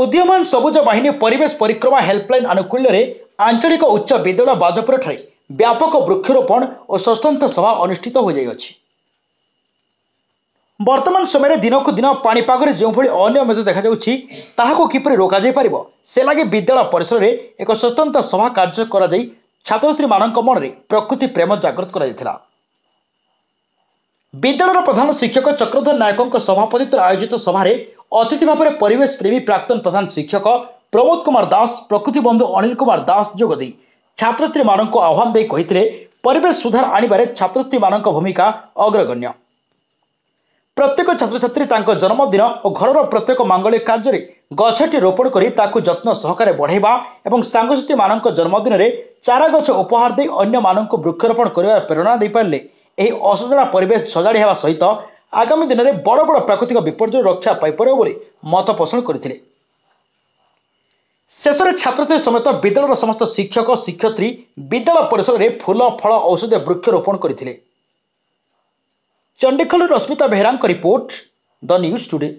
उदीयमान सबुज बाहिनी परिवेश परिक्रमा हेल्पलाइन आनुकूल्य आंचलिक उच्च विद्यालय बाजपुर ठारे व्यापक वृक्षरोपण और सस्तंत्र सभा अनुष्ठित हो जाइए। वर्तमान समय दिनकू दिन पाणीपाग जो अनियमित देखा किपरि रोक से लगे विद्यालय परिसर में एक स्वतंत्र सभा कार्य कर छात्रछात्री मन में प्रकृति प्रेम जागृत कर विद्यालय प्रधान शिक्षक चक्रधर नायकों सभापतित्व आयोजित सभारे अतिथि भाव में परिवेश प्रेमी प्राक्तन प्रधान शिक्षक प्रमोद कुमार दास प्रकृति बंधु अनिल कुमार दास जोगदी छात्रछात्री मानक आह्वान दे कही परिवेश सुधार आनिबारे छात्रछात्री मानक भूमिका अग्रगण्य। प्रत्येक छात्रछात्री जन्मदिन और घर प्रत्येक मांगलिक कार्य गछटी रोपण कर जत्न सहकारे बढ़ाइबा एवं सांगसाथी मानक जन्मदिन में चारा गछ उपहार दे अन्य मानक वृक्षरोपण कर प्रेरणा दे पारे यह असजड़ा परिवेश सजाड़ी हेबा सहित आगामी दिन में बड़ बड़ प्राकृतिक विपर्य रक्षा पाइपर मत पोषण करते। शेष में छात्रछात्री समेत विद्यालय समस्त शिक्षक शिक्षयित्री विद्यालय परिसर में फूल फल औषधीय वृक्षरोपण करते। Chandikhol Rashmita Behera report the news today.